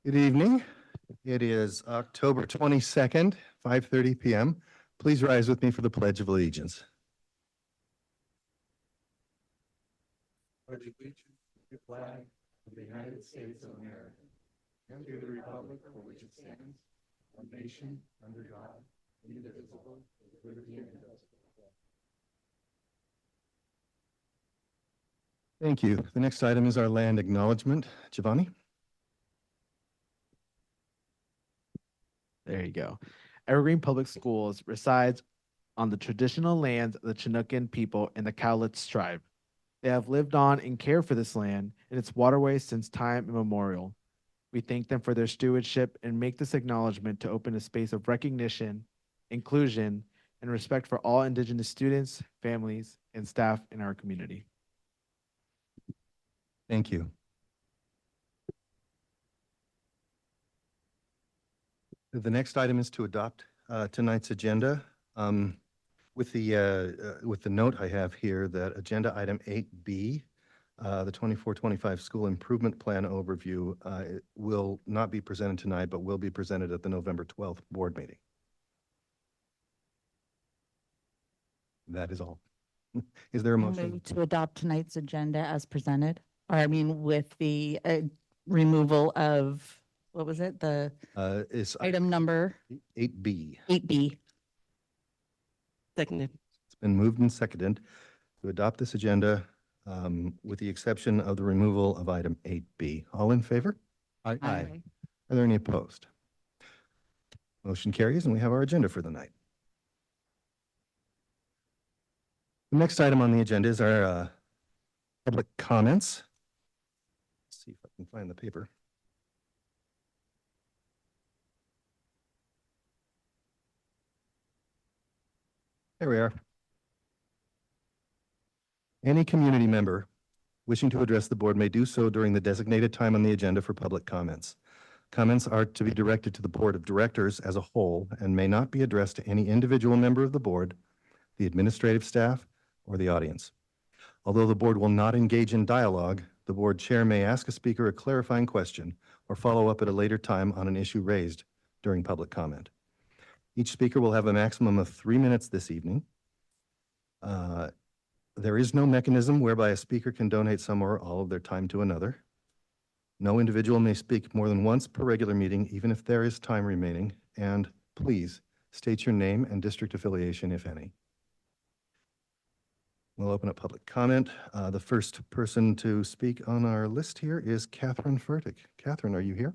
Good evening. It is October 22nd, 5:30 p.m. Please rise with me for the Pledge of Allegiance. Pledge allegiance to the flag of the United States of America and to the republic for which it stands, one nation, under God, indivisible, with liberty and justice. Thank you. The next item is our land acknowledgement. Giovanni? There you go. Evergreen Public Schools resides on the traditional lands of the Chinookan people and the Cowlitz tribe. They have lived on and cared for this land and its waterways since time immemorial. We thank them for their stewardship and make this acknowledgement to open a space of recognition, inclusion, and respect for all Indigenous students, families, and staff in our community. Thank you. The next item is to adopt tonight's agenda. With the note I have here that agenda item 8B, the 24-25 school improvement plan overview, it will not be presented tonight, but will be presented at the November 12th board meeting. That is all. Is there a motion? Move to adopt tonight's agenda as presented, or I mean, with the removal of, what was it? The Is item number 8B. 8B. Seconded. It's been moved and seconded to adopt this agenda with the exception of the removal of item 8B. All in favor? Aye. Are there any opposed? Motion carries, and we have our agenda for the night. The next item on the agenda is our public comments. Let's see if I can find the paper. There we are. Any community member wishing to address the board may do so during the designated time on the agenda for public comments. Comments are to be directed to the board of directors as a whole and may not be addressed to any individual member of the board, the administrative staff, or the audience. Although the board will not engage in dialogue, the board chair may ask a speaker a clarifying question or follow up at a later time on an issue raised during public comment. Each speaker will have a maximum of 3 minutes this evening. There is no mechanism whereby a speaker can donate some or all of their time to another. No individual may speak more than once per regular meeting, even if there is time remaining. And please state your name and district affiliation, if any. We'll open up public comment. The first person to speak on our list here is Catherine Furtick. Catherine, are you here?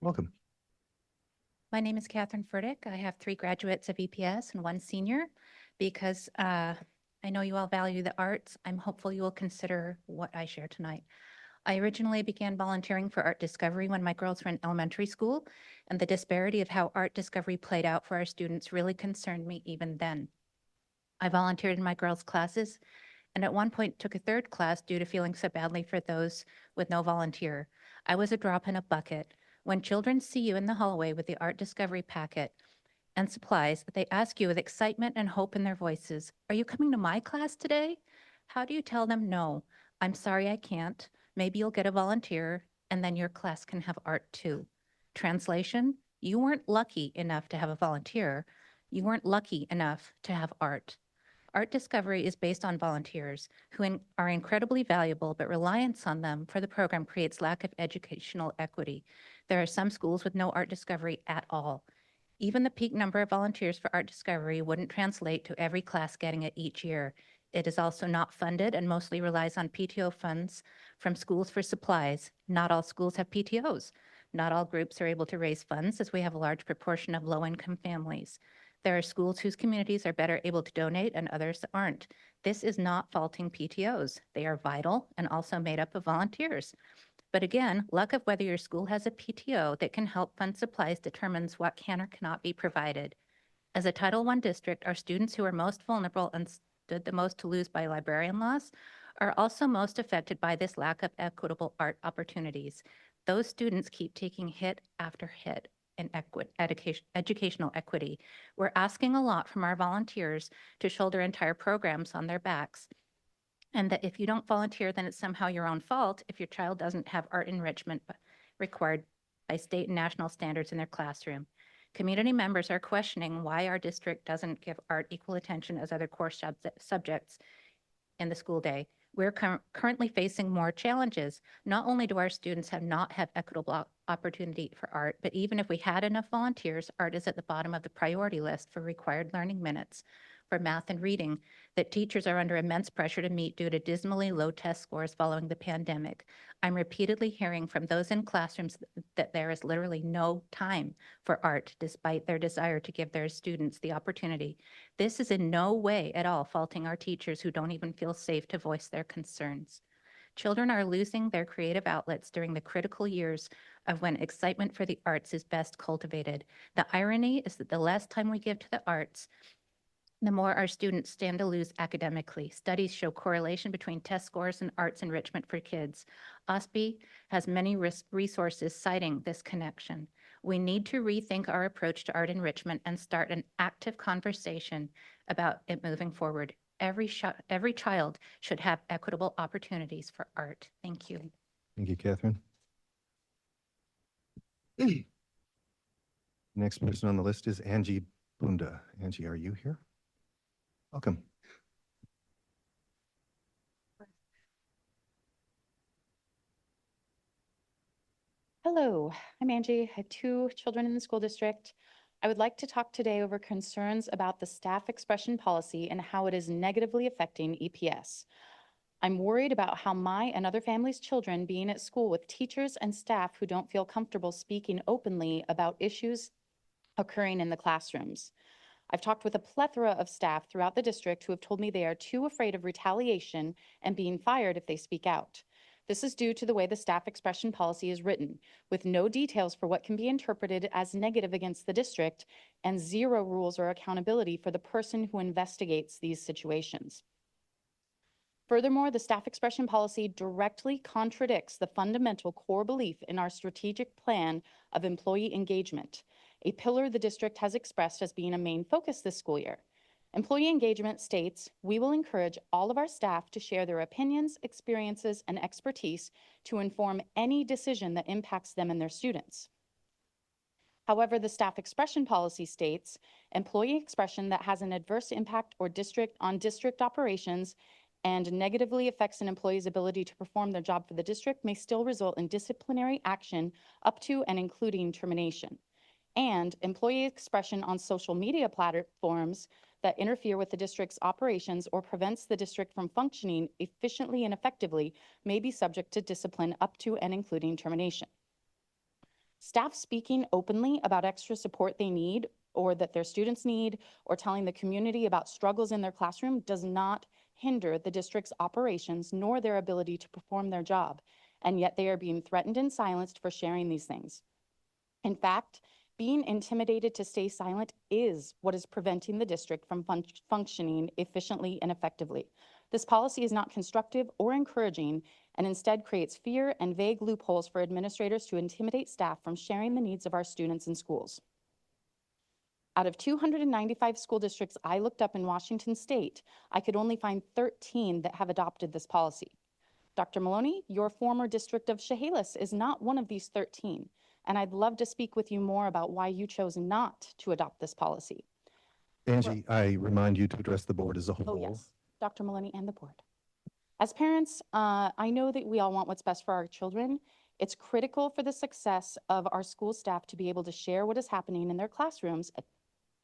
Welcome. My name is Catherine Furtick. I have 3 graduates of EPS and 1 senior. Because I know you all value the arts, I'm hopeful you will consider what I share tonight. I originally began volunteering for art discovery when my girls were in elementary school, and the disparity of how art discovery played out for our students really concerned me even then. I volunteered in my girls' classes, and at one point took a 3rd class due to feeling so badly for those with no volunteer. I was a drop in a bucket. When children see you in the hallway with the art discovery packet and supplies, they ask you with excitement and hope in their voices, "Are you coming to my class today?" How do you tell them, "No, I'm sorry I can't. Maybe you'll get a volunteer, and then your class can have art too"? Translation, you weren't lucky enough to have a volunteer. You weren't lucky enough to have art. Art discovery is based on volunteers who are incredibly valuable, but reliance on them for the program creates lack of educational equity. There are some schools with no art discovery at all. Even the peak number of volunteers for art discovery wouldn't translate to every class getting it each year. It is also not funded and mostly relies on PTO funds from schools for supplies. Not all schools have PTOs. Not all groups are able to raise funds, as we have a large proportion of low-income families. There are schools whose communities are better able to donate and others aren't. This is not faulting PTOs. They are vital and also made up of volunteers. But again, luck of whether your school has a PTO that can help fund supplies determines what can or cannot be provided. As a Title I district, our students who are most vulnerable and stood the most to lose by librarian loss are also most affected by this lack of equitable art opportunities. Those students keep taking hit after hit. and educational equity. We're asking a lot from our volunteers to shoulder entire programs on their backs. And that if you don't volunteer, then it's somehow your own fault if your child doesn't have art enrichment required by state and national standards in their classroom. Community members are questioning why our district doesn't give art equal attention as other core subjects in the school day. We're currently facing more challenges. Not only do our students not have equitable opportunity for art, but even if we had enough volunteers, art is at the bottom of the priority list for required learning minutes for math and reading that teachers are under immense pressure to meet due to dismally low test scores following the pandemic. I'm repeatedly hearing from those in classrooms that there is literally no time for art despite their desire to give their students the opportunity. This is in no way at all faulting our teachers who don't even feel safe to voice their concerns. Children are losing their creative outlets during the critical years of when excitement for the arts is best cultivated. The irony is that the less time we give to the arts, the more our students stand to lose academically. Studies show correlation between test scores and arts enrichment for kids. OSPE has many resources citing this connection. We need to rethink our approach to art enrichment and start an active conversation about it moving forward. Every child should have equitable opportunities for art. Thank you. Thank you, Catherine. Next person on the list is Angie Bunda. Angie, are you here? Welcome. Hello, I'm Angie. I have 2 children in the school district. I would like to talk today over concerns about the staff expression policy and how it is negatively affecting EPS. I'm worried about how my and other families' children being at school with teachers and staff who don't feel comfortable speaking openly about issues occurring in the classrooms. I've talked with a plethora of staff throughout the district who have told me they are too afraid of retaliation and being fired if they speak out. This is due to the way the staff expression policy is written, with no details for what can be interpreted as negative against the district and 0 rules or accountability for the person who investigates these situations. Furthermore, the staff expression policy directly contradicts the fundamental core belief in our strategic plan of employee engagement, a pillar the district has expressed as being a main focus this school year. Employee engagement states, we will encourage all of our staff to share their opinions, experiences, and expertise to inform any decision that impacts them and their students. However, the staff expression policy states, employee expression that has an adverse impact on district operations and negatively affects an employee's ability to perform their job for the district may still result in disciplinary action up to and including termination. And employee expression on social media platforms that interfere with the district's operations or prevents the district from functioning efficiently and effectively may be subject to discipline up to and including termination. Staff speaking openly about extra support they need or that their students need, or telling the community about struggles in their classroom does not hinder the district's operations nor their ability to perform their job, and yet they are being threatened and silenced for sharing these things. In fact, being intimidated to stay silent is what is preventing the district from functioning efficiently and effectively. This policy is not constructive or encouraging and instead creates fear and vague loopholes for administrators to intimidate staff from sharing the needs of our students in schools. Out of 295 school districts I looked up in Washington State, I could only find 13 that have adopted this policy. Dr. Maloney, your former district of Chehalis is not one of these 13, and I'd love to speak with you more about why you chose not to adopt this policy. Angie, I remind you to address the board as a whole. Oh, yes, Dr. Maloney and the board. As parents, I know that we all want what's best for our children. It's critical for the success of our school staff to be able to share what is happening in their classrooms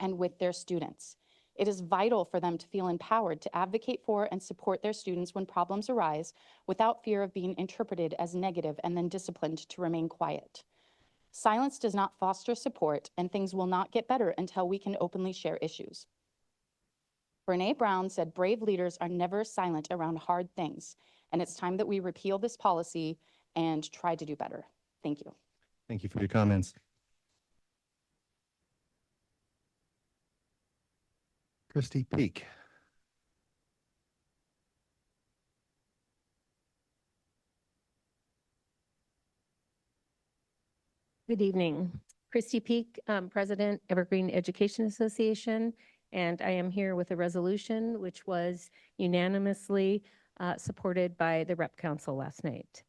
and with their students. It is vital for them to feel empowered to advocate for and support their students when problems arise without fear of being interpreted as negative and then disciplined to remain quiet. Silence does not foster support, and things will not get better until we can openly share issues. Brene Brown said, brave leaders are never silent around hard things, and it's time that we repeal this policy and try to do better. Thank you. Thank you for your comments. Christy Peak. Good evening. Christy Peak, President, Evergreen Education Association, and I am here with a resolution which was unanimously supported by the Rep Council last night.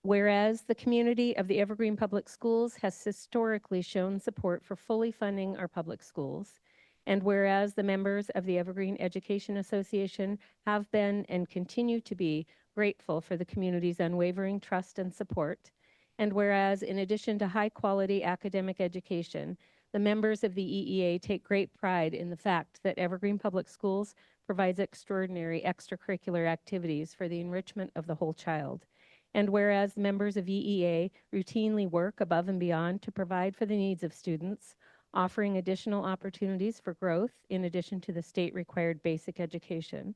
Whereas the community of the Evergreen Public Schools has historically shown support for fully funding our public schools, and whereas the members of the Evergreen Education Association have been and continue to be grateful for the community's unwavering trust and support, and whereas in addition to high-quality academic education, the members of the EEA take great pride in the fact that Evergreen Public Schools provides extraordinary extracurricular activities for the enrichment of the whole child. And whereas members of EEA routinely work above and beyond to provide for the needs of students, offering additional opportunities for growth in addition to the state-required basic education.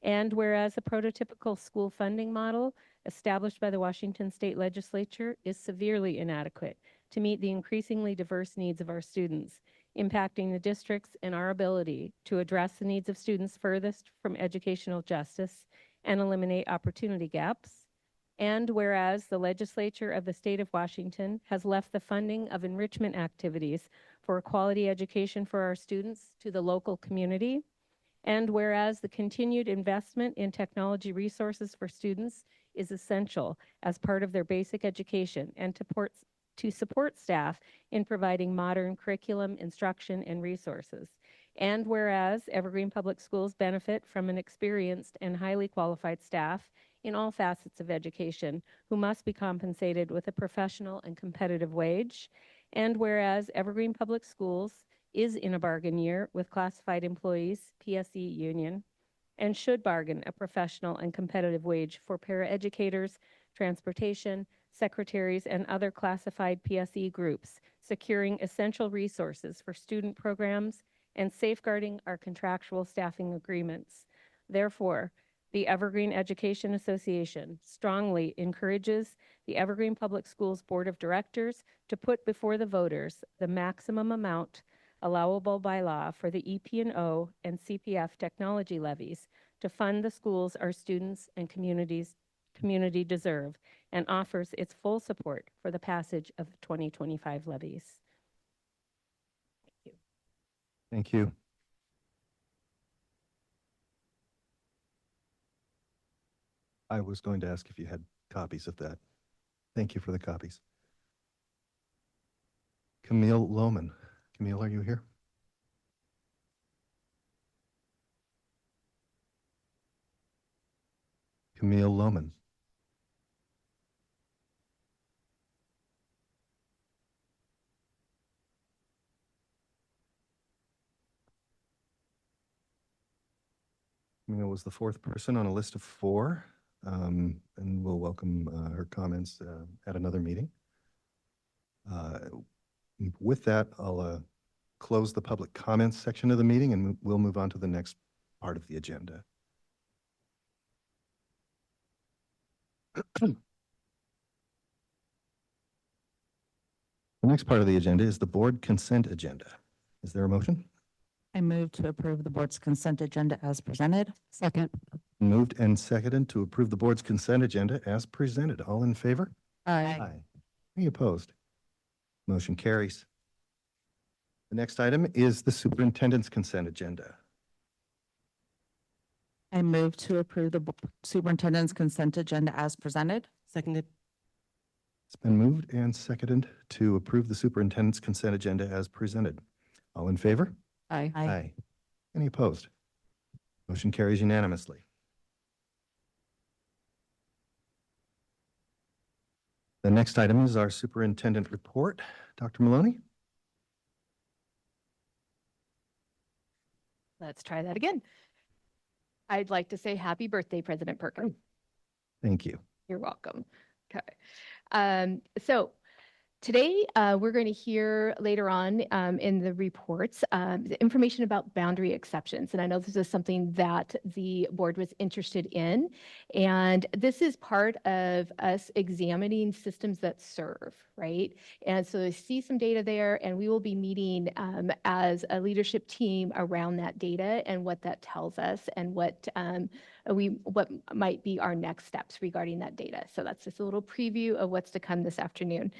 And whereas a prototypical school funding model established by the Washington State Legislature is severely inadequate to meet the increasingly diverse needs of our students, impacting the districts and our ability to address the needs of students furthest from educational justice and eliminate opportunity gaps. And whereas the legislature of the state of Washington has left the funding of enrichment activities for a quality education for our students to the local community, and whereas the continued investment in technology resources for students is essential as part of their basic education and to support staff in providing modern curriculum, instruction, and resources. And whereas Evergreen Public Schools benefit from an experienced and highly qualified staff in all facets of education who must be compensated with a professional and competitive wage. And whereas Evergreen Public Schools is in a bargain year with classified employees, PSE union, and should bargain a professional and competitive wage for paraeducators, transportation, secretaries, and other classified PSE groups, securing essential resources for student programs and safeguarding our contractual staffing agreements. Therefore, the Evergreen Education Association strongly encourages the Evergreen Public Schools Board of Directors to put before the voters the maximum amount allowable by law for the EP&O and CPF technology levies to fund the schools our students and community deserve, and offers its full support for the passage of the 2025 levies. Thank you. Thank you. I was going to ask if you had copies of that. Thank you for the copies. Camille Lohman. Camille, are you here? Camille Lohman. Camille was the fourth person on a list of four, and we'll welcome her comments at another meeting. With that, I'll close the public comments section of the meeting, and we'll move on to the next part of the agenda. The next part of the agenda is the board consent agenda. Is there a motion? I move to approve the board's consent agenda as presented. Second. Moved and seconded to approve the board's consent agenda as presented. All in favor? Aye. Any opposed? Motion carries. The next item is the superintendent's consent agenda. I move to approve the superintendent's consent agenda as presented. Seconded. It's been moved and seconded to approve the superintendent's consent agenda as presented. All in favor? Aye. Any opposed? Motion carries unanimously. The next item is our superintendent report. Dr. Maloney? Let's try that again. I'd like to say happy birthday, President Perkin. Thank you. You're welcome. Okay. So today we're going to hear later on in the reports the information about boundary exceptions. And I know this is something that the board was interested in. And this is part of us examining systems that serve, right? And so I see some data there, and we will be meeting as a leadership team around that data and what that tells us and what what might be our next steps regarding that data. So that's just a little preview of what's to come this afternoon.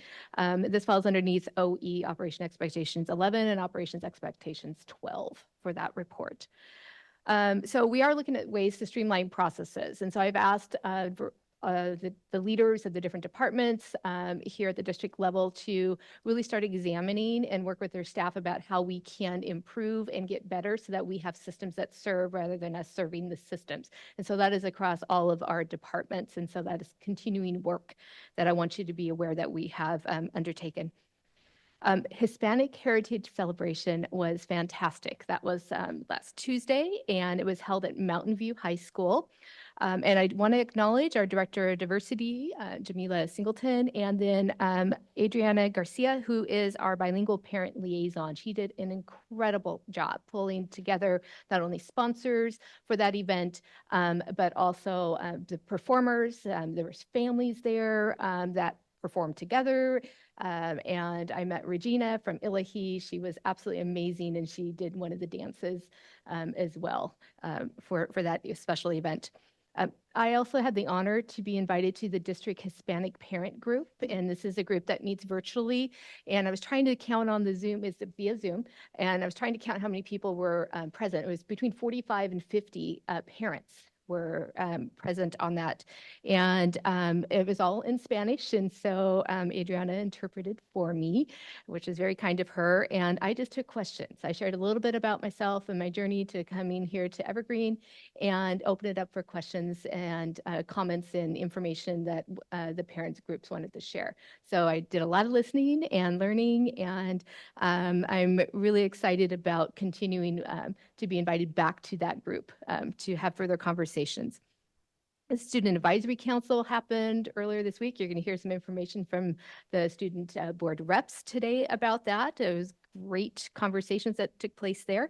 This falls underneath OE, Operation Expectations 11, and Operations Expectations 12 for that report. So we are looking at ways to streamline processes. And so I've asked the leaders of the different departments here at the district level to really start examining and work with their staff about how we can improve and get better so that we have systems that serve rather than us serving the systems. And so that is across all of our departments. And so that is continuing work that I want you to be aware that we have undertaken. Hispanic Heritage Celebration was fantastic. That was last Tuesday, and it was held at Mountain View High School. And I want to acknowledge our Director of Diversity, Jamila Singleton, and then Adriana Garcia, who is our bilingual parent liaison. She did an incredible job pulling together not only sponsors for that event, but also the performers. There was families there that performed together. And I met Regina from Ilahi. She was absolutely amazing, and she did one of the dances as well for that special event. I also had the honor to be invited to the district Hispanic parent group, and this is a group that meets virtually. And I was trying to count on the Zoom, is via Zoom, and I was trying to count how many people were present. It was between 45 and 50 parents were present on that. And it was all in Spanish. And so Adriana interpreted for me, which is very kind of her. And I just took questions. I shared a little bit about myself and my journey to coming here to Evergreen and opened it up for questions and comments and information that the parents groups wanted to share. So I did a lot of listening and learning, and I'm really excited about continuing to be invited back to that group to have further conversations. The Student Advisory Council happened earlier this week. You're going to hear some information from the student board reps today about that. It was great conversations that took place there.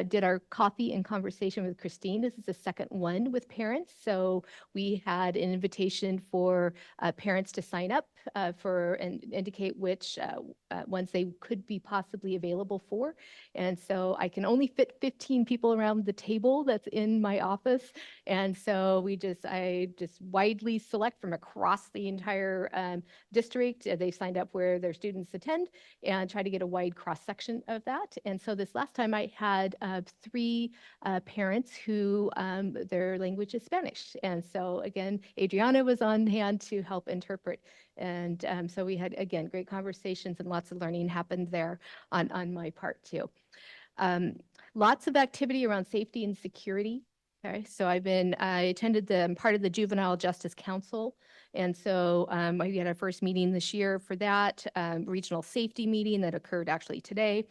Did our coffee and conversation with Christine. This is the second one with parents. So we had an invitation for parents to sign up for and indicate which ones they could be possibly available for. And so I can only fit 15 people around the table that's in my office. And so I just widely select from across the entire district. They signed up where their students attend and try to get a wide cross section of that. And so this last time I had 3 parents who their language is Spanish. And so again, Adriana was on hand to help interpret. And so we had, again, great conversations and lots of learning happened there on my part too. Lots of activity around safety and security. Okay, so I attended part of the Juvenile Justice Council. And so we had our first meeting this year for that regional safety meeting that occurred actually today,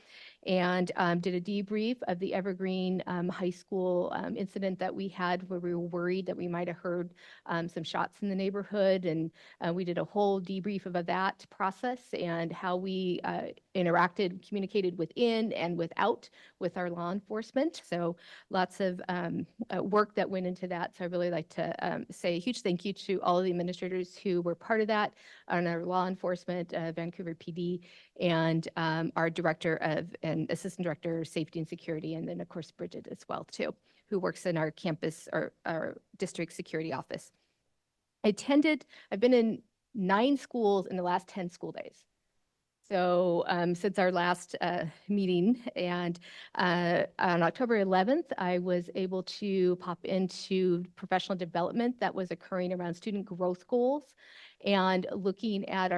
and did a debrief of the Evergreen High School incident that we had where we were worried that we might have heard some shots in the neighborhood. And we did a whole debrief of that process and how we interacted, communicated within and without with our law enforcement. So lots of work that went into that. So I really like to say a huge thank you to all of the administrators who were part of that, and our law enforcement, Vancouver PD, and our director and assistant director of safety and security, and then of course Bridget as well too, who works in our campus or our district security office. I've been in 9 schools in the last 10 school days. So since our last meeting, and on October 11th, I was able to pop into professional development that was occurring around student growth goals, and looking at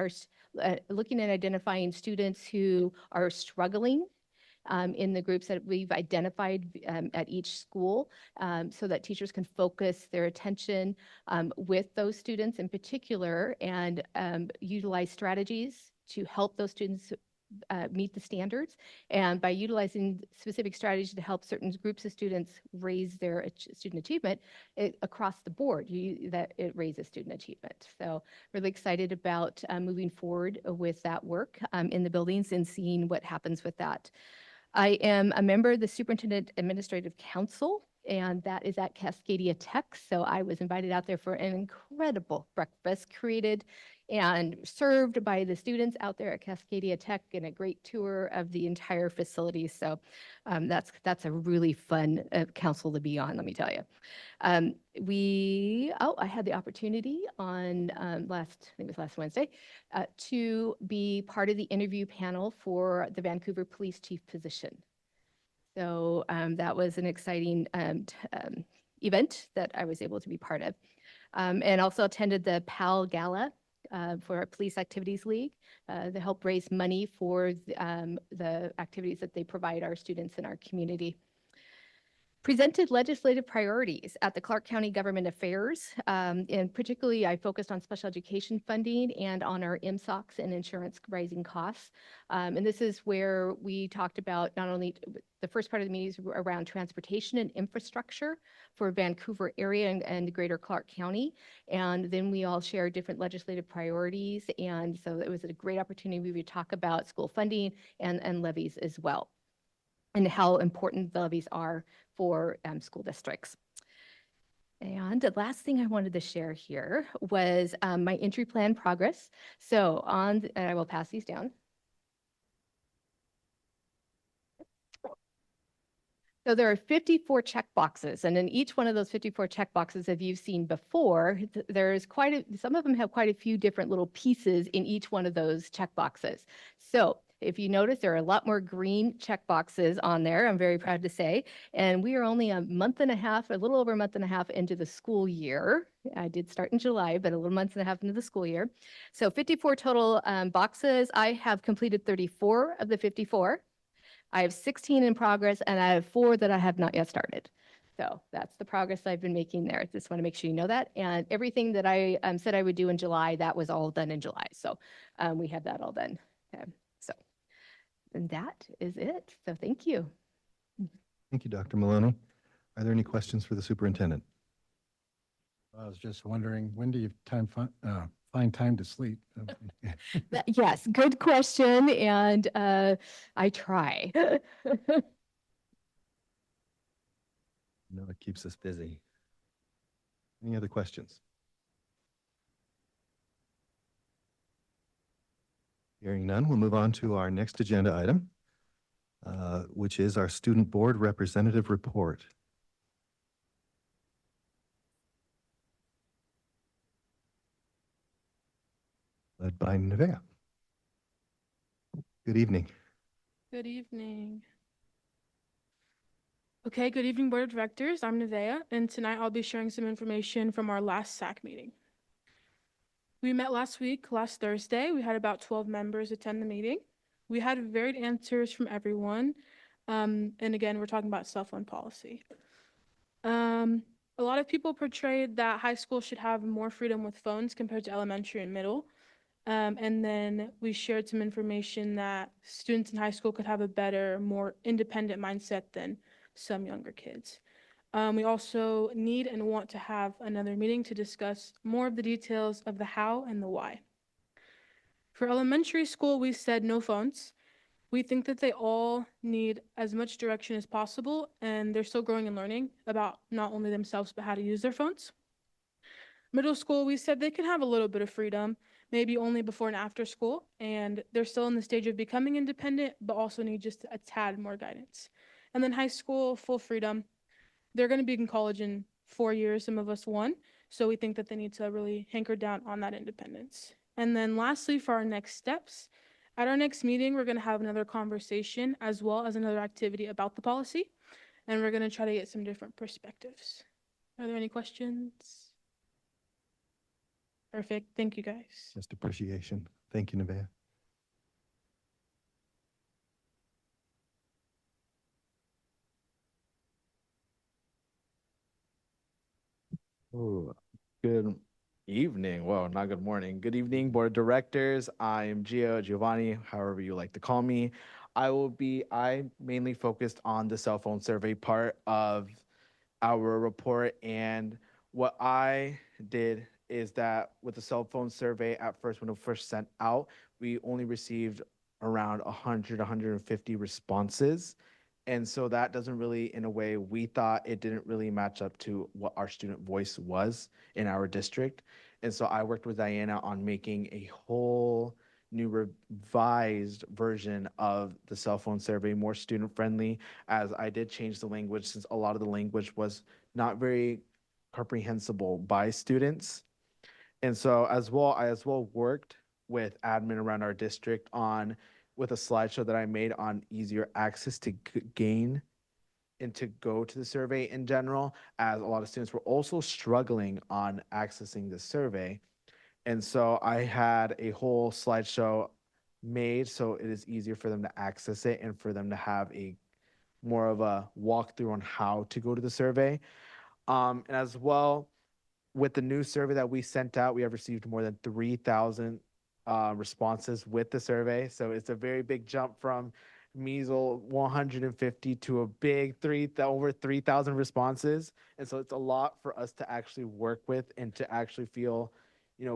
identifying students who are struggling in the groups that we've identified at each school, so that teachers can focus their attention with those students in particular, and utilize strategies to help those students meet the standards, and by utilizing specific strategies to help certain groups of students raise their student achievement across the board, that it raises student achievement. So really excited about moving forward with that work in the buildings and seeing what happens with that. I am a member of the Superintendent Administrative Council, and that is at Cascadia Tech. So I was invited out there for an incredible breakfast created and served by the students out there at Cascadia Tech, and a great tour of the entire facility. So that's a really fun council to be on, let me tell you. I had the opportunity on I think it was last Wednesday, to be part of the interview panel for the Vancouver Police Chief position. So that was an exciting event that I was able to be part of. And also attended the PAL Gala for our Police Activities League to help raise money for the activities that they provide our students in our community. Presented legislative priorities at the Clark County Government Affairs, and particularly I focused on special education funding and on our MSOCs and insurance rising costs. And this is where we talked about not only the first part of the meeting is around transportation and infrastructure for Vancouver area and greater Clark County. And then we all shared different legislative priorities. And so it was a great opportunity to talk about school funding and levies as well, and how important the levies are for school districts. And the last thing I wanted to share here was my entry plan progress. So and I will pass these down. So there are 54 check boxes, and in each one of those 54 check boxes, as you've seen before, there's some of them have quite a few different little pieces in each one of those check boxes. So if you notice, there are a lot more green check boxes on there, I'm very proud to say, and we are only a month and a half, a little over a month and a half into the school year. I did start in July, but a little month and a half into the school year. So 54 total boxes. I have completed 34 of the 54. I have 16 in progress, and I have 4 that I have not yet started. So that's the progress I've been making there. Just want to make sure you know that. And everything that I said I would do in July, that was all done in July. So we have that all done. And that is it. So thank you. Thank you, Dr. Maloney. Are there any questions for the superintendent? I was just wondering, when do you find time to sleep? Yes, good question. And I try. No, it keeps us busy. Any other questions? Hearing none, we'll move on to our next agenda item, which is our Student Board Representative Report. Led by Nevaeh. Good evening. Good evening. Okay, good evening, Board of Directors. I'm Nevaeh, and tonight I'll be sharing some information from our last SAC meeting. We met last Thursday. We had about 12 members attend the meeting. We had varied answers from everyone. And again, we're talking about cell phone policy. A lot of people portrayed that high school should have more freedom with phones compared to elementary and middle. And then we shared some information that students in high school could have a better, more independent mindset than some younger kids. We also need and want to have another meeting to discuss more of the details of the how and the why. For elementary school, we said no phones. We think that they all need as much direction as possible, and they're still growing and learning about not only themselves, but how to use their phones. Middle school, we said they can have a little bit of freedom, maybe only before and after school, and they're still in the stage of becoming independent, but also need just a tad more guidance. And then high school, full freedom. They're going to be in college in 4 years, some of us 1, so we think that they need to really hanker down on that independence. And then lastly, for our next steps, at our next meeting, we're going to have another conversation as well as another activity about the policy, and we're going to try to get some different perspectives. Are there any questions? Perfect. Thank you, guys. Just appreciation. Thank you, Nevaeh. Oh, good evening. Well, not good morning. Good evening, Board of Directors. I am Giovanni, however you like to call me. I mainly focused on the cell phone survey part of our report. And what I did is that with the cell phone survey at first, when it first sent out, we only received around 100, 150 responses. And so that doesn't really, in a way, we thought it didn't really match up to what our student voice was in our district. And so I worked with Diana on making a whole new revised version of the cell phone survey, more student friendly, as I did change the language since a lot of the language was not very comprehensible by students. And so I as well worked with admin around our district on with a slideshow that I made on easier access to gain and to go to the survey in general, as a lot of students were also struggling on accessing the survey. And so I had a whole slideshow made so it is easier for them to access it and for them to have a more of a walkthrough on how to go to the survey. And as well, with the new survey that we sent out, we have received more than 3,000 responses with the survey. So it's a very big jump from measle 150 to a big over 3,000 responses. And so it's a lot for us to actually work with and to actually feel,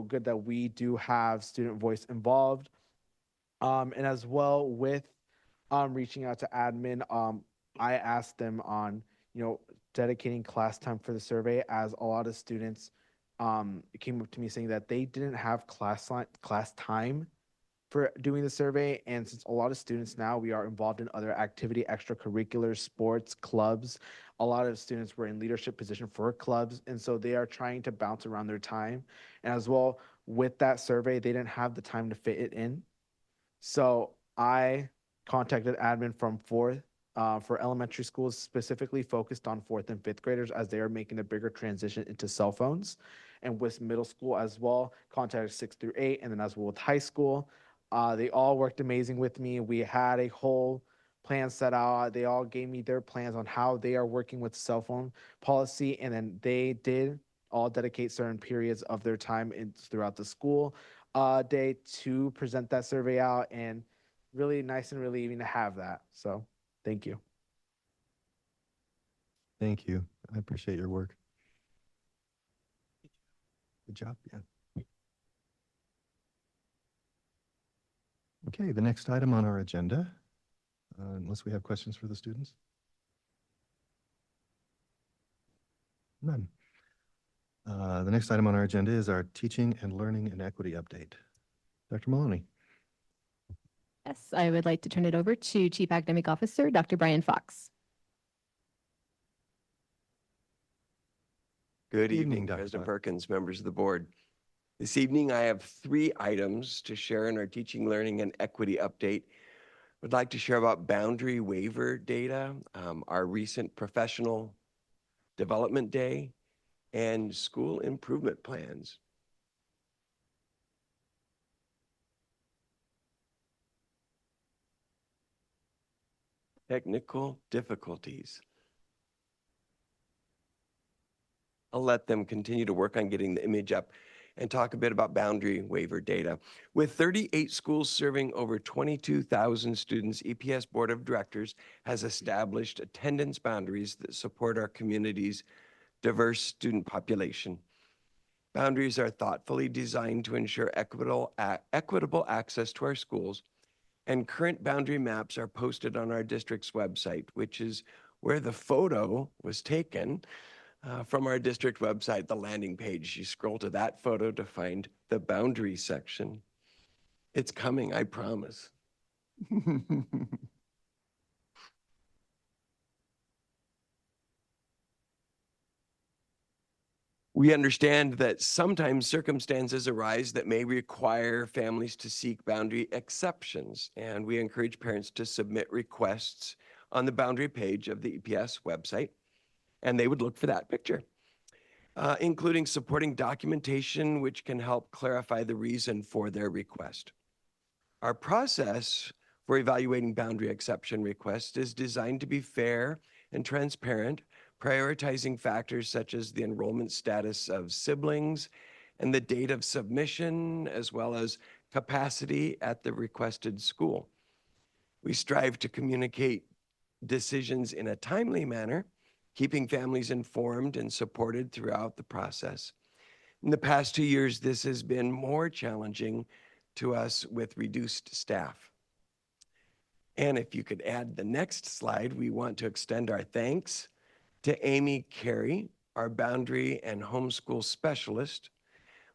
good that we do have student voice involved. And as well with reaching out to admin, I asked them on, dedicating class time for the survey, as a lot of students came up to me saying that they didn't have class time for doing the survey. And since a lot of students now, we are involved in other activity, extracurriculars, sports, clubs. A lot of students were in leadership position for clubs. And so they are trying to bounce around their time. And as well, with that survey, they didn't have the time to fit it in. So I contacted admin from fourth for elementary schools, specifically focused on fourth and fifth graders, as they are making a bigger transition into cell phones. And with middle school as well, contacted 6 through 8, and then as well with high school. They all worked amazing with me. We had a whole plan set out. They all gave me their plans on how they are working with cell phone policy, and then they did all dedicate certain periods of their time throughout the school day to present that survey out, and really nice and relieving to have that. So thank you. Thank you. I appreciate your work. Good job. Yeah. Okay, the next item on our agenda, unless we have questions for the students? None. The next item on our agenda is our teaching and learning and equity update. Dr. Maloney. Yes, I would like to turn it over to Chief Academic Officer, Dr. Brian Fox. Good Evening, evening, Dr. President Fox. Perkins, members of the board. This evening, I have 3 items to share in our teaching, learning, and equity update. I'd like to share about boundary waiver data, our recent professional development day, and school improvement plans. Technical difficulties. I'll let them continue to work on getting the image up and talk a bit about boundary waiver data. With 38 schools serving over 22,000 students, EPS Board of Directors has established attendance boundaries that support our community's diverse student population. Boundaries are thoughtfully designed to ensure equitable access to our schools, and current boundary maps are posted on our district's website, which is where the photo was taken from our district website, the landing page. You scroll to that photo to find the boundary section. It's coming, I promise. We understand that sometimes circumstances arise that may require families to seek boundary exceptions, and we encourage parents to submit requests on the boundary page of the EPS website, and they would look for that picture, including supporting documentation which can help clarify the reason for their request. Our process for evaluating boundary exception requests is designed to be fair and transparent, prioritizing factors such as the enrollment status of siblings and the date of submission, as well as capacity at the requested school. We strive to communicate decisions in a timely manner, keeping families informed and supported throughout the process. In the past 2 years, this has been more challenging to us with reduced staff. And if you could add the next slide, we want to extend our thanks to Amy Carey, our boundary and homeschool specialist.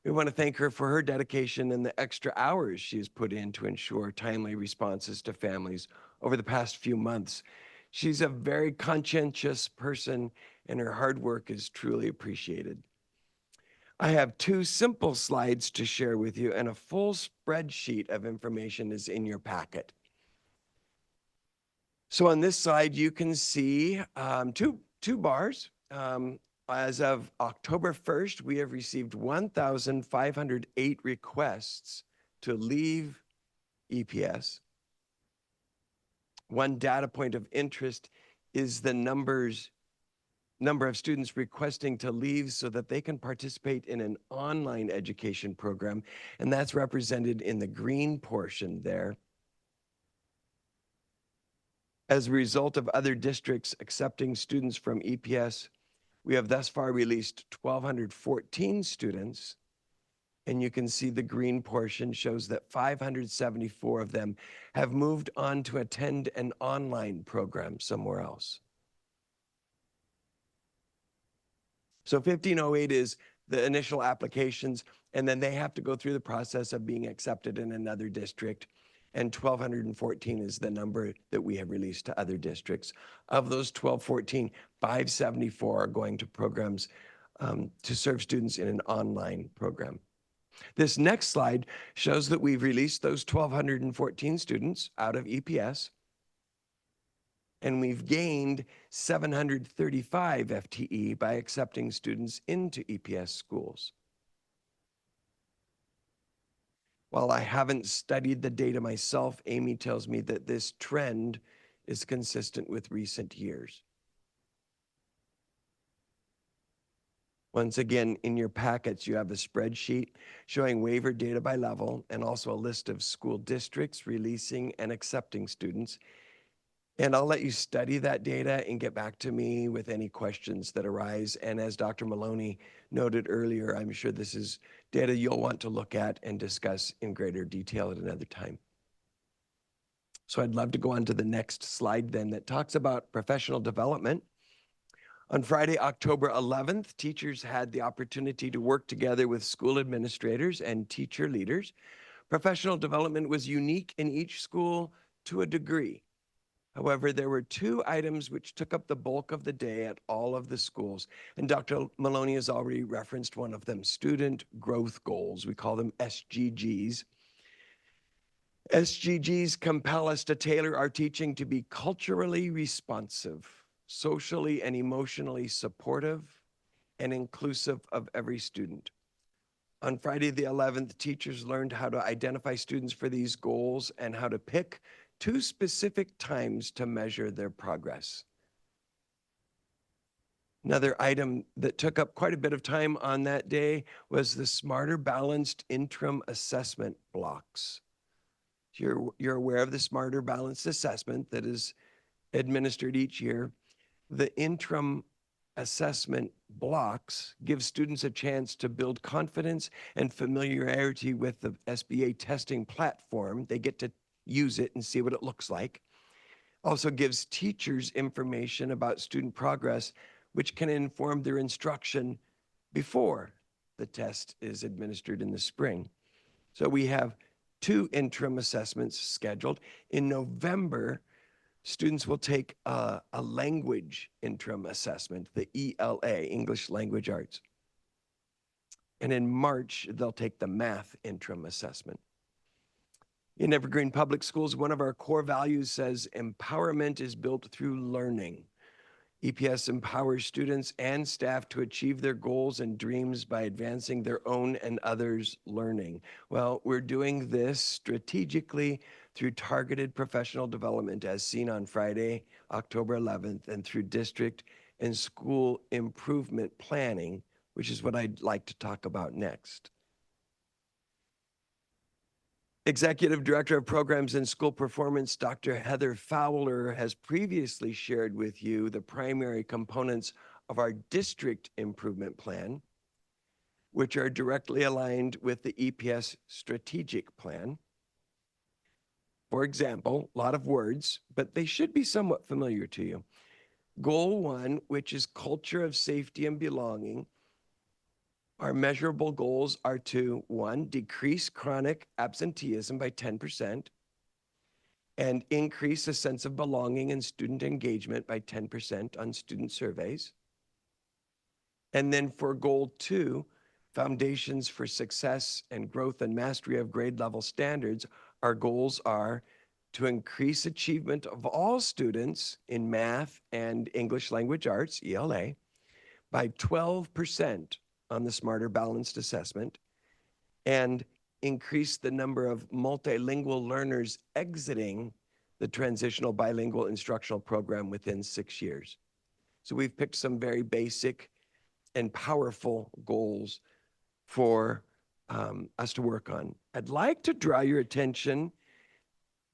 We We want to thank her for her dedication and the extra hours she has put in to ensure timely responses to families over the past few months. She's a very conscientious person, and her hard work is truly appreciated. I have two simple slides to share with you, and a full spreadsheet of information is in your packet. So on this slide, you can see two bars. As of October 1st, we have received 1,508 requests to leave EPS. One data point of interest is the number of students requesting to leave so that they can participate in an online education program, and that's represented in the green portion there. As a result of other districts accepting students from EPS, we have thus far released 1,214 students, and you can see the green portion shows that 574 of them have moved on to attend an online program somewhere else. So 1,508 is the initial applications, and then they have to go through the process of being accepted in another district. And 1,214 is the number that we have released to other districts. Of those 1,214, 574 are going to programs to serve students in an online program. This next slide shows that we've released those 1,214 students out of EPS, and we've gained 735 FTE by accepting students into EPS schools. While I haven't studied the data myself, Amy tells me that this trend is consistent with recent years. Once again, in your packets, you have a spreadsheet showing waiver data by level and also a list of school districts releasing and accepting students. And I'll let you study that data and get back to me with any questions that arise. And as Dr. Maloney noted earlier, I'm sure this is data you'll want to look at and discuss in greater detail at another time. So I'd love to go on to the next slide then that talks about professional development. On Friday, October 11th, teachers had the opportunity to work together with school administrators and teacher leaders. Professional development was unique in each school to a degree. However, there were two items which took up the bulk of the day at all of the schools, and Dr. Maloney has already referenced one of them, student growth goals. We call them SGGs. SGGs compel us to tailor our teaching to be culturally responsive, socially and emotionally supportive, and inclusive of every student. On Friday the 11th, teachers learned how to identify students for these goals and how to pick two specific times to measure their progress. Another item that took up quite a bit of time on that day was the Smarter Balanced Interim Assessment blocks. You're aware of the Smarter Balanced Assessment that is administered each year. The interim assessment blocks give students a chance to build confidence and familiarity with the SBA testing platform. They get to use it and see what it looks like. Also gives teachers information about student progress, which can inform their instruction before the test is administered in the spring. So we have two interim assessments scheduled. In November, students will take a language interim assessment, the ELA, English Language Arts. And in March, they'll take the math interim assessment. In Evergreen Public Schools, one of our core values says empowerment is built through learning. EPS empowers students and staff to achieve their goals and dreams by advancing their own and others' learning. Well, we're doing this strategically through targeted professional development as seen on Friday, October 11th, and through district and school improvement planning, which is what I'd like to talk about next. Executive Director of Programs and School Performance, Dr. Heather Fowler, has previously shared with you the primary components of our district improvement plan, which are directly aligned with the EPS strategic plan. For example, a lot of words, but they should be somewhat familiar to you. Goal 1, which is culture of safety and belonging, Our measurable goals are to, one, decrease chronic absenteeism by 10% and increase a sense of belonging and student engagement by 10% on student surveys. And then for goal 2, foundations for success and growth and mastery of grade level standards, our goals are to increase achievement of all students in math and English language arts, ELA, by 12% on the Smarter Balanced Assessment, and increase the number of multilingual learners exiting the transitional bilingual instructional program within 6 years. So we've picked some very basic and powerful goals for us to work on. I'd like to draw your attention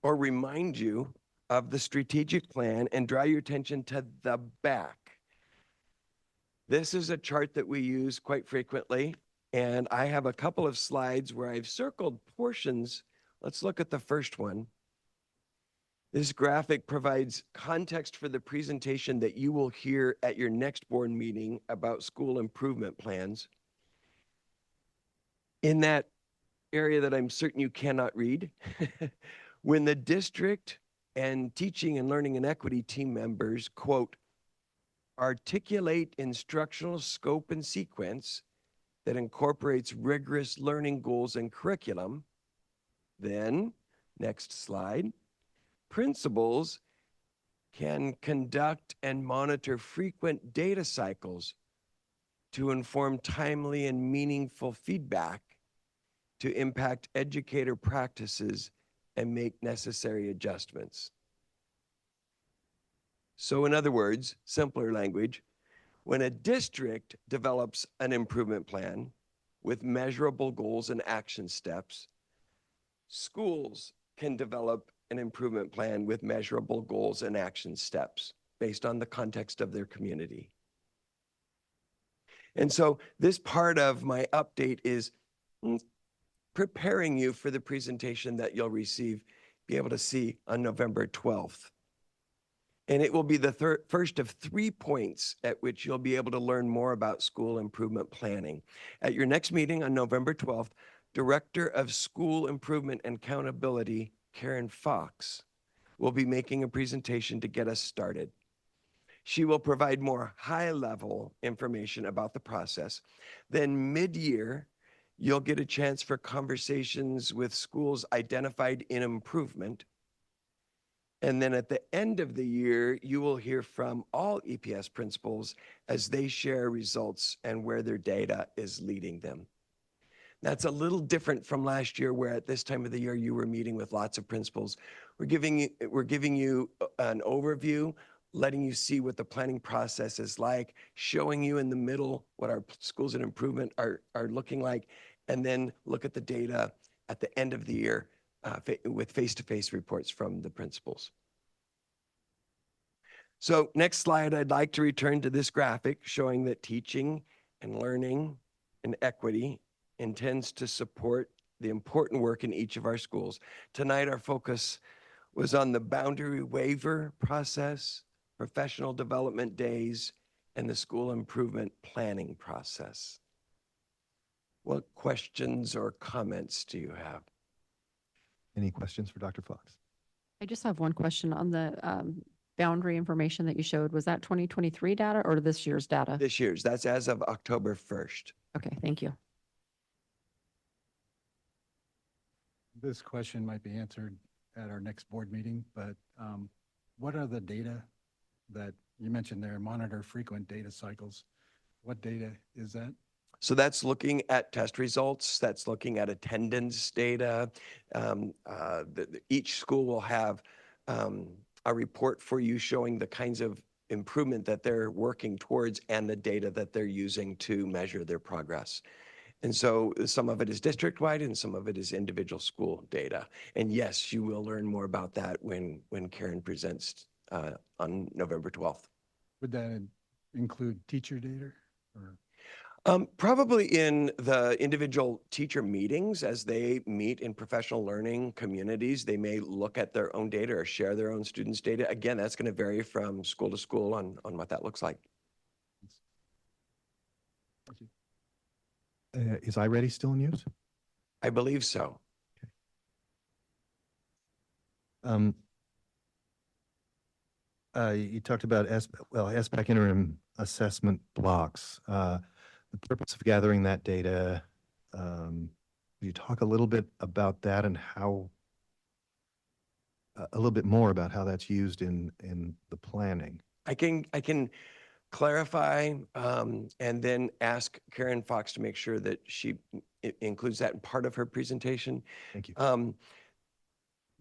or remind you of the strategic plan and draw your attention to the back. This is a chart that we use quite frequently, and I have a couple of slides where I've circled portions. Let's look at the first one. This graphic provides context for the presentation that you will hear at your next board meeting about school improvement plans. In that area that I'm certain you cannot read, when the district and teaching and learning and equity team members, quote, articulate instructional scope and sequence that incorporates rigorous learning goals and curriculum, then, next slide, principals can conduct and monitor frequent data cycles to inform timely and meaningful feedback to impact educator practices and make necessary adjustments. So in other words, simpler language, when a district develops an improvement plan with measurable goals and action steps, schools can develop an improvement plan with measurable goals and action steps based on the context of their community. And so this part of my update is preparing you for the presentation that you'll be able to see on November 12th. And it will be the first of 3 points at which you'll be able to learn more about school improvement planning. At your next meeting on November 12th, Director of School Improvement and Accountability, Karen Fox, will be making a presentation to get us started. She will provide more high-level information about the process. Then mid-year, you'll get a chance for conversations with schools identified in improvement. And then at the end of the year, you will hear from all EPS principals as they share results and where their data is leading them. That's a little different from last year, where at this time of the year, you were meeting with lots of principals. We're giving you an overview, letting you see what the planning process is like, showing you in the middle what our schools in improvement are looking like, and then look at the data at the end of the year with face-to-face reports from the principals. So next slide, I'd like to return to this graphic showing that teaching and learning and equity intends to support the important work in each of our schools. Tonight, our focus was on the boundary waiver process, professional development days, and the school improvement planning process. What questions or comments do you have? Any questions for Dr. Fox? I just have one question on the boundary information that you showed. Was that 2023 data or this year's data? This year's. That's as of October 1st. Okay, thank you. This question might be answered at our next board meeting, but what are the data that you mentioned there? Monitor frequent data cycles. What data is that? So that's looking at test results. That's looking at attendance data. Each school will have a report for you showing the kinds of improvement that they're working towards and the data that they're using to measure their progress. And so some of it is district-wide and some of it is individual school data. And yes, you will learn more about that when Karen presents on November 12th. Would that include teacher data or? Probably in the individual teacher meetings as they meet in professional learning communities, they may look at their own data or share their own students' data. Again, that's going to vary from school to school on what that looks like. Thank you. Is iReady still in use? I believe so. Um, You talked about SBAC interim assessment blocks. The purpose of gathering that data, will you talk a little bit about that and how, a little bit more about how that's used in the planning? I can clarify and then ask Karen Fox to make sure that she includes that in part of her presentation. Thank you.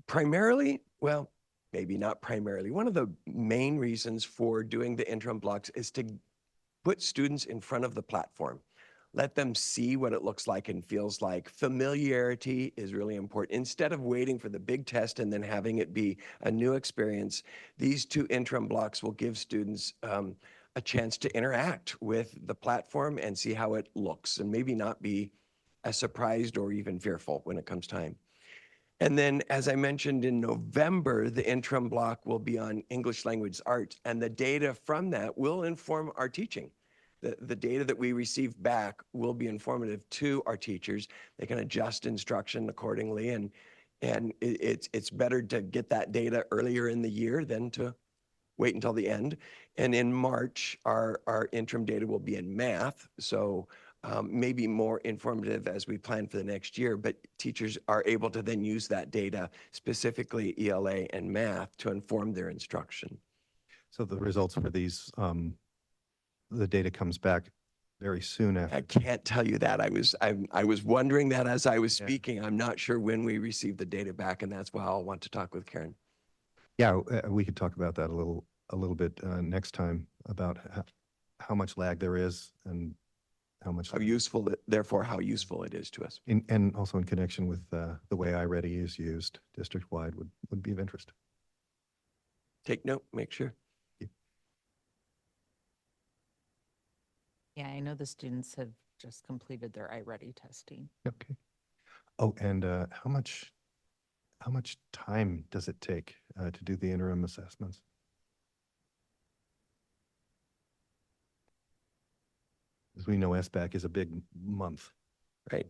Primarily, well, maybe not primarily. One of the main reasons for doing the interim blocks is to put students in front of the platform. Let them see what it looks like and feels like. Familiarity is really important. Instead of waiting for the big test and then having it be a new experience, these 2 interim blocks will give students a chance to interact with the platform and see how it looks and maybe not be as surprised or even fearful when it comes time. And then, as I mentioned in November, the interim block will be on English language arts, and the data from that will inform our teaching. The data that we receive back will be informative to our teachers. They can adjust instruction accordingly, and it's better to get that data earlier in the year than to wait until the end. And in March, our interim data will be in math, so maybe more informative as we plan for the next year, but teachers are able to then use that data, specifically ELA and math, to inform their instruction. So the results for these, the data comes back very soon after. I can't tell you that. I was wondering that as I was Yeah. speaking. I'm not sure when we receive the data back, and that's why I'll want to talk with Karen. Yeah, we could talk about that a little bit next time about how much lag there is and how much. How useful, therefore, how useful it is to us. And also in connection with the way iReady is used district-wide would be of interest. Take note, make sure. Yeah, I know the students have just completed their iReady testing. Okay. Oh, and how much time does it take to do the interim assessments? As we know, SBAC is a big month. Right.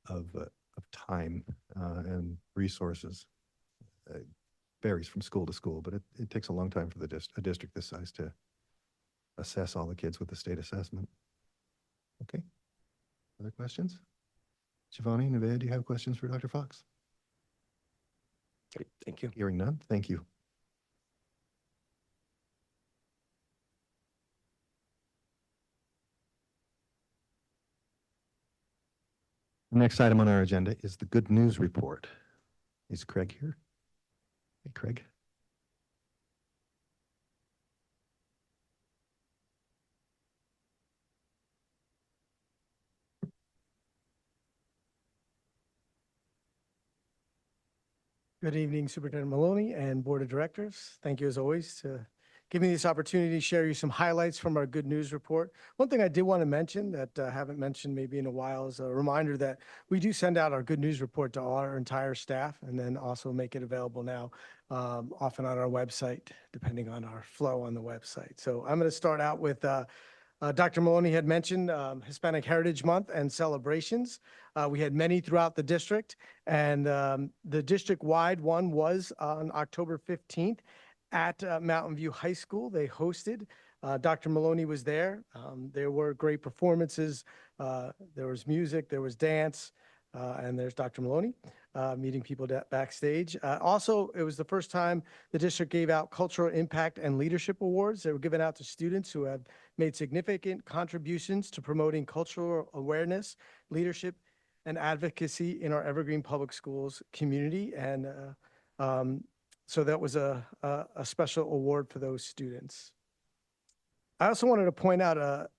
Of time and resources. Varies from school to school, but it takes a long time for a district this size to assess all the kids with the state assessment. Okay. Other questions? Giovanni, Nevaeh, do you have questions for Dr. Fox? Great, thank you. Hearing none, thank you. The next item on our agenda is the good news report. Is Craig here? Hey, Craig. Good evening, Superintendent Maloney and Board of Directors. Thank you as always to give me this opportunity to share you some highlights from our good news report. One thing I did want to mention that I haven't mentioned maybe in a while is a reminder that we do send out our good news report to all our entire staff and then also make it available now often on our website, depending on our flow on the website. So I'm going to start out with Dr. Maloney had mentioned Hispanic Heritage Month and celebrations. We had many throughout the district, and the district-wide one was on October 15th at Mountain View High School. They hosted. Dr. Maloney was there. There were great performances. There was music, there was dance, and there's Dr. Maloney meeting people backstage. Also, it was the first time the district gave out Cultural Impact and Leadership Awards. They were given out to students who have made significant contributions to promoting cultural awareness, leadership, and advocacy in our Evergreen Public Schools community. And so that was a special award for those students. I also wanted to point out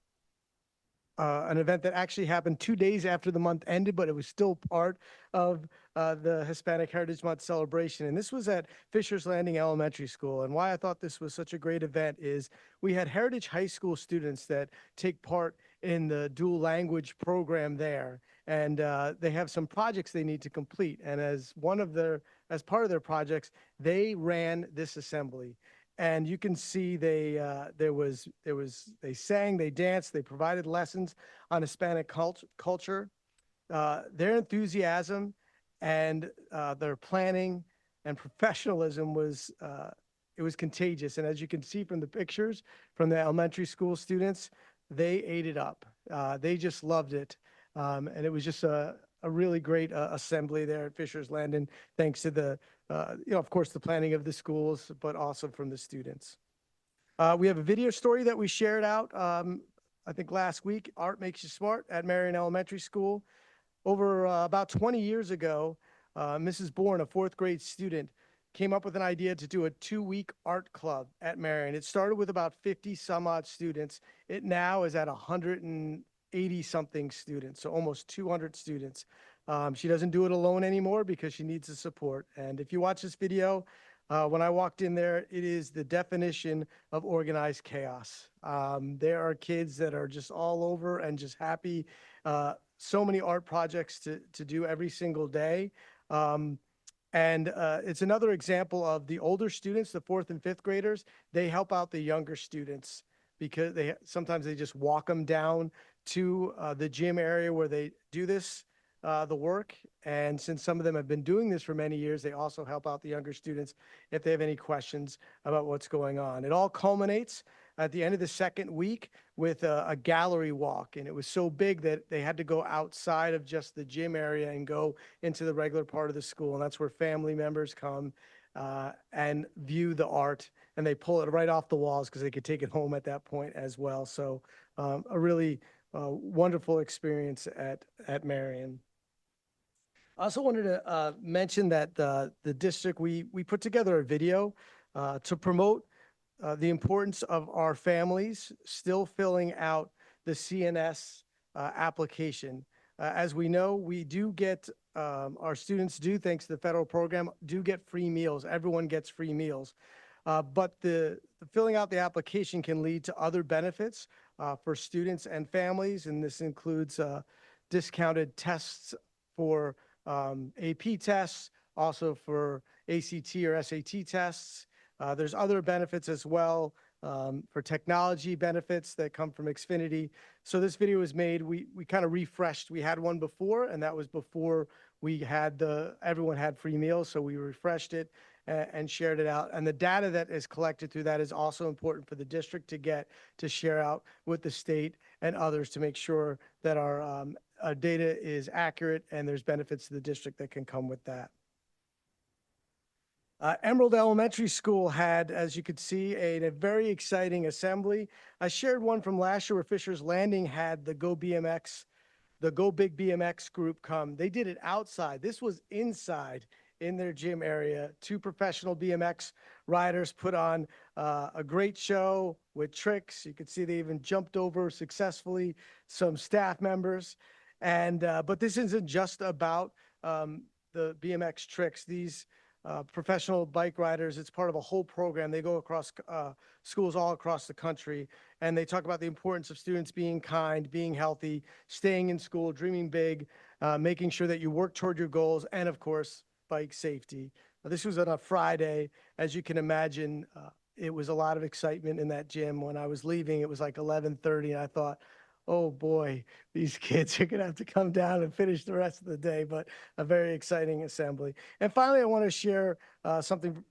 an event that actually happened 2 days after the month ended, but it was still part of the Hispanic Heritage Month celebration. And this was at Fisher's Landing Elementary School. And why I thought this was such a great event is we had Heritage High School students that take part in the dual language program there. And they have some projects they need to complete. And as part of their projects, they ran this assembly. And you can see they sang, they danced, they provided lessons on Hispanic culture. Their enthusiasm and their planning and professionalism it was contagious. And as you can see from the pictures from the elementary school students, they ate it up. They just loved it. And it was just a really great assembly there at Fisher's Landing, thanks to of course, the planning of the schools, but also from the students. We have a video story that we shared out, I think last week, Art Makes You Smart at Marion Elementary School. Over about 20 years ago, Mrs. Bourne, a fourth grade student, came up with an idea to do a 2-week art club at Marion. It started with about 50 some odd students. It now is at 180 something students, so almost 200 students. She doesn't do it alone anymore because she needs the support. And if you watch this video, when I walked in there, it is the definition of organized chaos. There are kids that are just all over and just happy. So many art projects to do every single day. And it's another example of the older students, the 4th and 5th graders, they help out the younger students because sometimes they just walk them down to the gym area where they do the work. And since some of them have been doing this for many years, they also help out the younger students if they have any questions about what's going on. It all culminates at the end of the second week with a gallery walk. And it was so big that they had to go outside of just the gym area and go into the regular part of the school. And that's where family members come and view the art. And they pull it right off the walls because they could take it home at that point as well. So a really wonderful experience at Marion. I also wanted to mention that the district, we put together a video to promote the importance of our families still filling out the CNS application. As we know, we do get, our students do, thanks to the federal program, do get free meals. Everyone gets free meals. But the filling out the application can lead to other benefits for students and families, and this includes discounted tests for AP tests, also for ACT or SAT tests. There's other benefits as well for technology benefits that come from Xfinity. So this video was made, we kind of refreshed. We had one before, and that was before we had everyone had free meals. So we refreshed it and shared it out. And the data that is collected through that is also important for the district to get to share out with the state and others to make sure that our data is accurate and there's benefits to the district that can come with that. Emerald Elementary School had, as you could see, a very exciting assembly. I shared one from last year where Fisher's Landing had the Go Big BMX group come. They did it outside. This was inside in their gym area. 2 professional BMX riders put on a great show with tricks. You could see they even jumped over successfully some staff members. And but this isn't just about the BMX tricks. These professional bike riders, it's part of a whole program. They go across schools all across the country, and they talk about the importance of students being kind, being healthy, staying in school, dreaming big, making sure that you work toward your goals, and of course, bike safety. This was on a Friday. As you can imagine, it was a lot of excitement in that gym. When I was leaving, it was like 11:30, and I thought, oh boy, these kids are going to have to come down and finish the rest of the day, but a very exciting assembly. And finally, I want to share something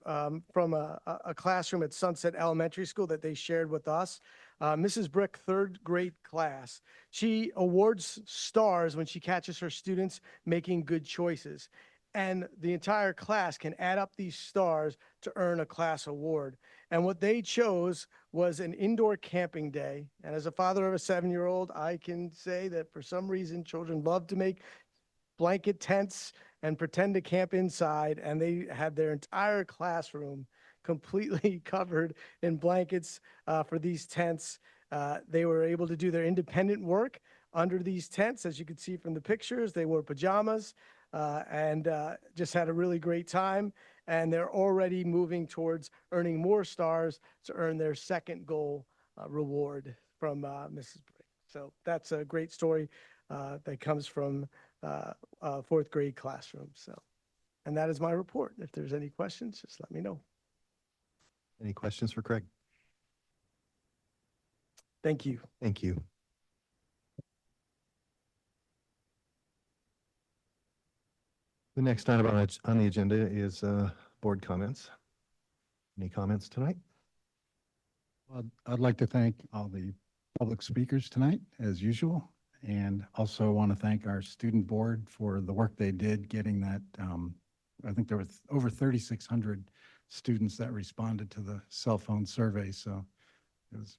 from a classroom at Sunset Elementary School that they shared with us. Mrs. Brick, 3rd grade class, she awards stars when she catches her students making good choices. And the entire class can add up these stars to earn a class award. And what they chose was an indoor camping day. And as a father of a 7-year-old, I can say that for some reason, children love to make blanket tents and pretend to camp inside. And they had their entire classroom completely covered in blankets for these tents. They were able to do their independent work under these tents. As you can see from the pictures, they wore pajamas. And just had a really great time. And they're already moving towards earning more stars to earn their second goal reward from Mrs. Brick. So that's a great story that comes from a 4th grade classroom. So, and that is my report. If there's any questions, just let me know. Any questions for Craig? Thank you. Thank you. The next item on the agenda is board comments. Any comments tonight? Well, I'd like to thank all the public speakers tonight, as usual, and also want to thank our student board for the work they did getting that. I think there was over 3,600 students that responded to the cell phone survey, so it was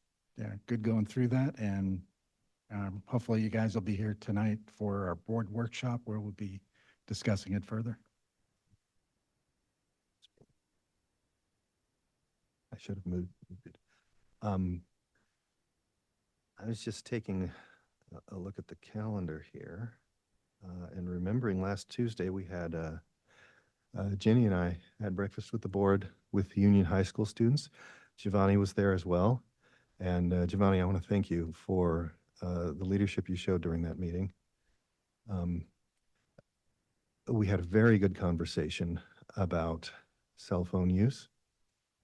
good going through that, and hopefully you guys will be here tonight for our board workshop where we'll be discussing it further. I should have moved it. I was just taking a look at the calendar here and remembering last Tuesday we had Jenny and I had breakfast with the board with Union High School students. Giovanni was there as well. And Giovanni, I want to thank you for the leadership you showed during that meeting. We had a very good conversation about cell phone use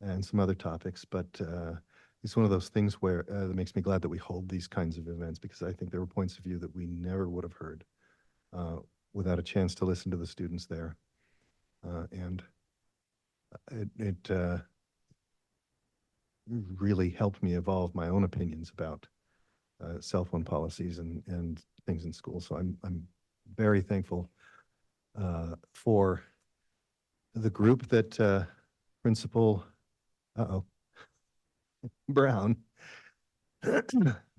and some other topics, but it's one of those things where that makes me glad that we hold these kinds of events, because I think there were points of view that we never would have heard without a chance to listen to the students there. And it really helped me evolve my own opinions about cell phone policies and things in school. So I'm very thankful for the group that Principal Brown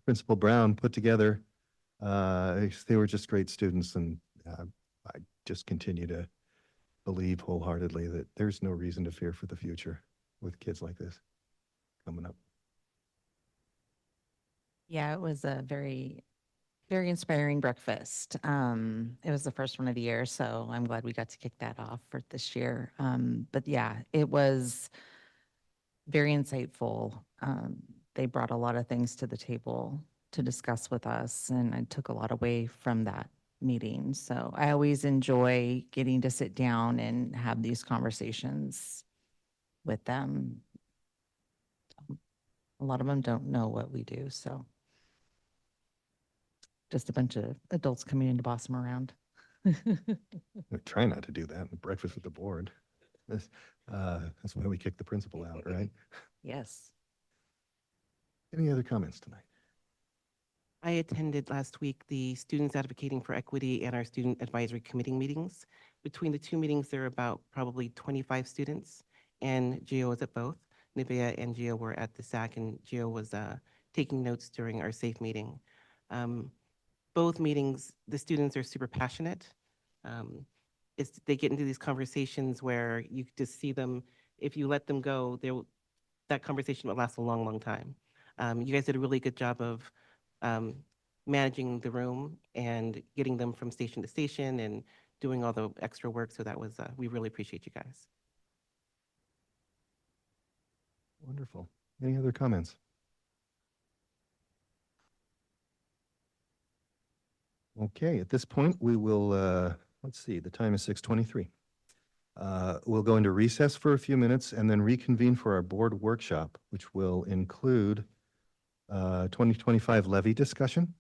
Principal Brown put together. They were just great students, and I just continue to believe wholeheartedly that there's no reason to fear for the future with kids like this coming up. Yeah, it was a very, very inspiring breakfast. It was the first one of the year, so I'm glad we got to kick that off for this year. But yeah, it was very insightful. They brought a lot of things to the table to discuss with us, and I took a lot away from that meeting. So I always enjoy getting to sit down and have these conversations with them. A lot of them don't know what we do, so just a bunch of adults coming in to boss them around. We try not to do that in breakfast with the board. That's why we kicked the principal out, right? Yes. Any other comments tonight? I attended last week the Students Advocating for Equity and our Student Advisory Committee meetings. Between the two meetings, there were about probably 25 students, and Gio was at both. Nivea and Gio were at the SAC, and Gio was taking notes during our SAFE meeting. Both meetings, the students are super passionate. They get into these conversations where you just see them, if you let them go, that conversation will last a long, long time. You guys did a really good job of managing the room and getting them from station to station and doing all the extra work. So that was, we really appreciate you guys. Wonderful. Any other comments? Okay, at this point, we will, let's see, the time is 6:23. We'll go into recess for a few minutes and then reconvene for our board workshop, which will include 2025 levy discussion,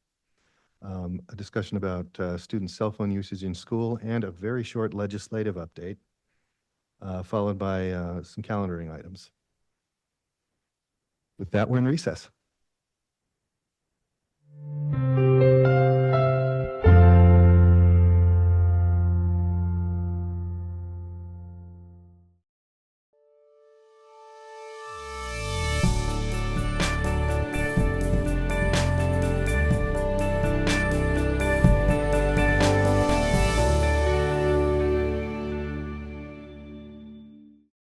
a discussion about student cell phone usage in school, and a very short legislative update, followed by some calendaring items. With that, we're in recess.